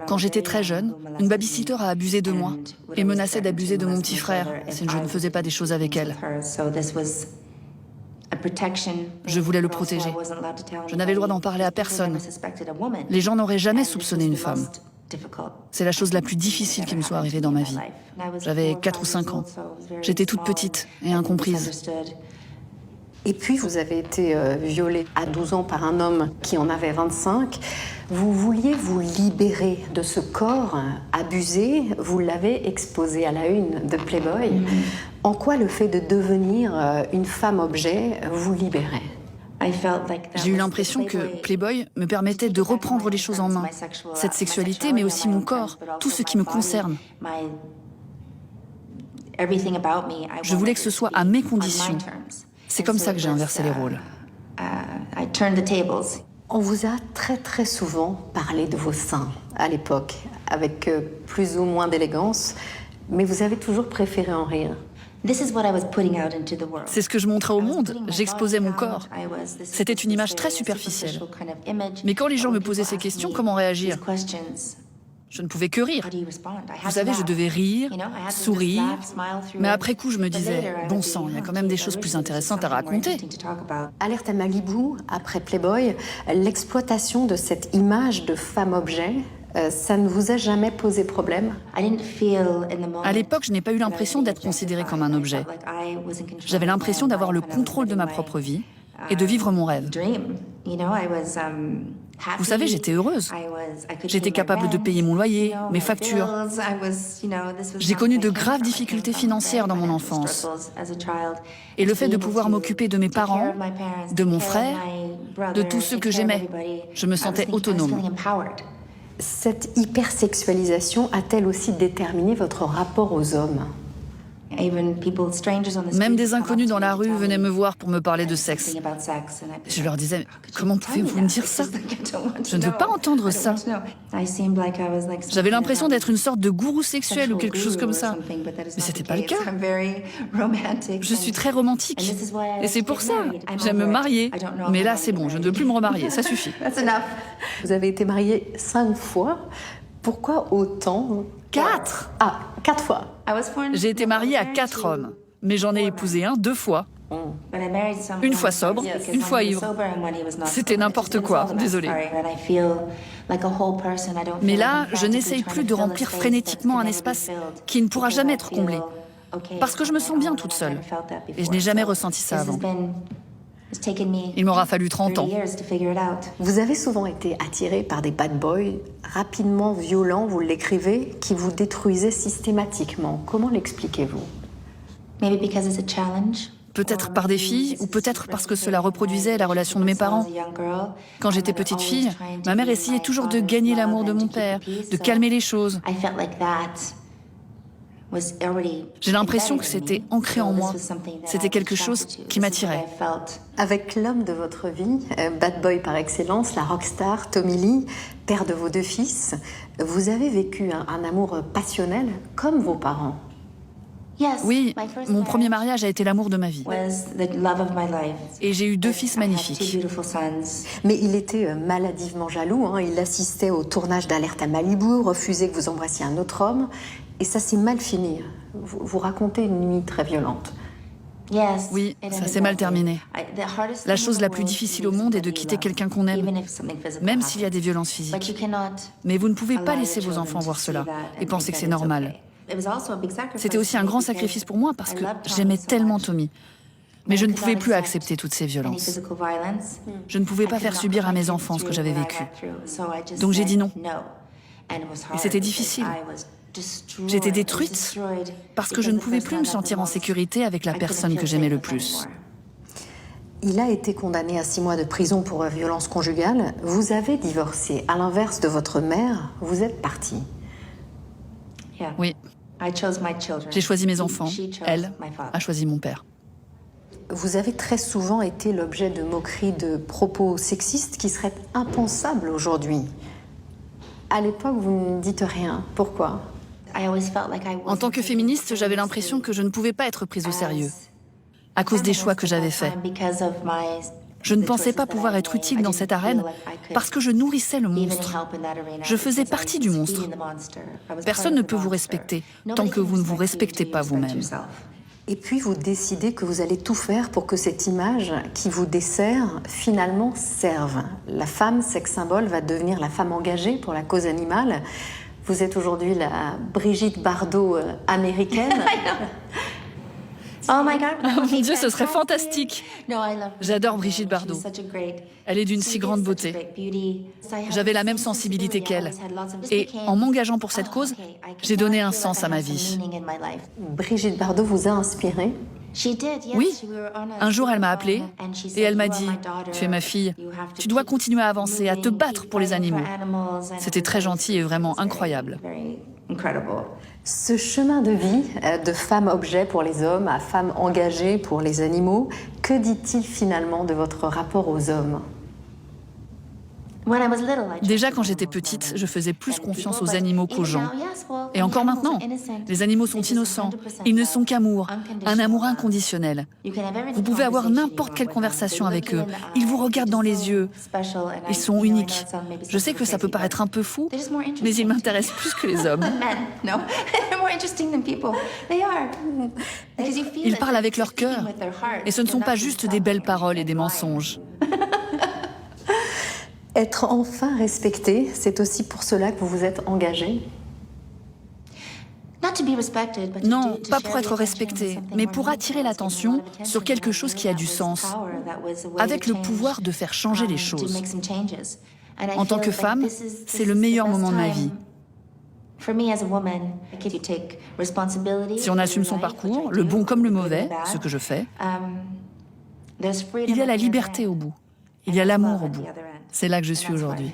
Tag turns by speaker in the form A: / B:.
A: Quand j'étais très jeune, une babysitter a abusé de moi et menaçait d'abuser de mon petit frère si je ne faisais pas des choses avec elle. Je voulais le protéger. Je n'avais le droit d'en parler à personne. Les gens n'auraient jamais soupçonné une femme. C'est la chose la plus difficile qui me soit arrivée dans ma vie. J'avais 4 ou 5 ans. J'étais toute petite et incomprise.
B: Et puis vous avez été violée à 12 ans par un homme qui en avait 25. Vous vouliez vous libérer de ce corps abusé. Vous l'avez exposé à la une de Playboy. En quoi le fait de devenir une femme-objet vous libérait?
A: J'ai eu l'impression que Playboy me permettait de reprendre les choses en main. Cette sexualité, mais aussi mon corps, tout ce qui me concerne. Je voulais que ce soit à mes conditions. C'est comme ça que j'ai inversé les rôles.
B: On vous a très souvent parlé de vos seins à l'époque, avec plus ou moins d'élégance, mais vous avez toujours préféré en rire.
A: C'est ce que je montrais au monde, j'exposais mon corps. C'était une image très superficielle. Mais quand les gens me posaient ces questions, comment réagir? Je ne pouvais que rire. Vous savez, je devais rire, sourire, mais après coup, je me disais, bon sang, il y a quand même des choses plus intéressantes à raconter.
B: Alerte à Malibu, après Playboy, l'exploitation de cette image de femme-objet, ça ne vous a jamais posé problème?
A: À l'époque, je n'ai pas eu l'impression d'être considérée comme un objet. J'avais l'impression d'avoir le contrôle de ma propre vie et de vivre mon rêve. Vous savez, j'étais heureuse. J'étais capable de payer mon loyer, mes factures. J'ai connu de graves difficultés financières dans mon enfance. Et le fait de pouvoir m'occuper de mes parents, de mon frère, de tous ceux que j'aimais, je me sentais autonome.
B: Cette hypersexualisation a-t-elle aussi déterminé votre rapport aux hommes?
A: Même des inconnus dans la rue venaient me voir pour me parler de sexe. Je leur disais, comment pouvez-vous me dire ça? Je ne veux pas entendre ça. J'avais l'impression d'être une sorte de gourou sexuel ou quelque chose comme ça. Mais c'était pas le cas. Je suis très romantique. Et c'est pour ça. J'aime me marier. Mais là, c'est bon, je ne veux plus me remarier, ça suffit.
B: Vous avez été mariée 5 fois. Pourquoi autant?
A: 4?
B: Ah, 4 fois.
A: J'ai été mariée à 4 hommes, mais j'en ai épousé un 2 fois. Une fois sobre, une fois ivre. C'était n'importe quoi, désolée. Mais là, je n'essaye plus de remplir frénétiquement un espace qui ne pourra jamais être comblé. Parce que je me sens bien toute seule. Et je n'ai jamais ressenti ça avant. Il m'aura fallu 30 ans.
B: Vous avez souvent été attiré par des bad boys, rapidement violents, vous l'écrivez, qui vous détruisaient systématiquement. Comment l'expliquez-vous?
A: Peut-être par des filles, ou peut-être parce que cela reproduisait la relation de mes parents. Quand j'étais petite fille, ma mère essayait toujours de gagner l'amour de mon père, de calmer les choses. J'ai l'impression que c'était ancré en moi. C'était quelque chose qui m'attirait.
B: Avec l'homme de votre vie, bad boy par excellence, la rockstar Tommy Lee, père de vos 2 fils, vous avez vécu un amour passionnel comme vos parents.
A: Oui, mon premier mariage a été l'amour de ma vie. Et j'ai eu 2 fils magnifiques.
B: Mais il était maladivement jaloux, hein. Il assistait au tournage d'Alerte à Malibu, refusait que vous embrassiez un autre homme. Et ça s'est mal fini. Vous racontez une nuit très violente.
A: Oui, ça s'est mal terminé. La chose la plus difficile au monde est de quitter quelqu'un qu'on aime, même s'il y a des violences physiques. Mais vous ne pouvez pas laisser vos enfants voir cela et penser que c'est normal. C'était aussi un grand sacrifice pour moi parce que j'aimais tellement Tommy. Mais je ne pouvais plus accepter toutes ces violences. Je ne pouvais pas faire subir à mes enfants ce que j'avais vécu. Donc j'ai dit non. Et c'était difficile. J'étais détruite parce que je ne pouvais plus me sentir en sécurité avec la personne que j'aimais le plus.
B: Il a été condamné à 6 mois de prison pour violence conjugale. Vous avez divorcé. À l'inverse de votre mère, vous êtes parti.
A: Oui. J'ai choisi mes enfants. Elle a choisi mon père.
B: Vous avez très souvent été l'objet de moqueries de propos sexistes qui seraient impensables aujourd'hui. À l'époque, vous ne dites rien. Pourquoi?
A: En tant que féministe, j'avais l'impression que je ne pouvais pas être prise au sérieux, à cause des choix que j'avais faits. Je ne pensais pas pouvoir être utile dans cette arène parce que je nourrissais le monstre. Je faisais partie du monstre. Personne ne peut vous respecter tant que vous ne vous respectez pas vous-même.
B: Et puis vous décidez que vous allez tout faire pour que cette image qui vous dessert finalement serve. La femme sex symbole va devenir la femme engagée pour la cause animale. Vous êtes aujourd'hui la Brigitte Bardot américaine.
A: Oh mon Dieu, ce serait fantastique. J'adore Brigitte Bardot. Elle est d'une si grande beauté. J'avais la même sensibilité qu'elle. Et en m'engageant pour cette cause, j'ai donné un sens à ma vie.
B: Brigitte Bardot vous a inspiré?
A: Oui. Un jour, elle m'a appelée et elle m'a dit « Tu es ma fille, tu dois continuer à avancer, à te battre pour les animaux. » C'était très gentil et vraiment incroyable.
B: Ce chemin de vie, de femme-objet pour les hommes à femme engagée pour les animaux, que dit-il finalement de votre rapport aux hommes?
A: Déjà, quand j'étais petite, je faisais plus confiance aux animaux qu'aux gens. Et encore maintenant, les animaux sont innocents. Ils ne sont qu'amour, un amour inconditionnel. Vous pouvez avoir n'importe quelle conversation avec eux. Ils vous regardent dans les yeux. Ils sont uniques. Je sais que ça peut paraître un peu fou, mais ils m'intéressent plus que les hommes. Ils parlent avec leur cœur. Et ce ne sont pas juste des belles paroles et des mensonges.
B: Être enfin respecté, c'est aussi pour cela que vous vous êtes engagé?
A: Non, pas pour être respecté, mais pour attirer l'attention sur quelque chose qui a du sens, avec le pouvoir de faire changer les choses. En tant que femme, c'est le meilleur moment de ma vie. Si on assume son parcours, le bon comme le mauvais, ce que je fais, il y a la liberté au bout. Il y a l'amour au bout. C'est là que je suis aujourd'hui.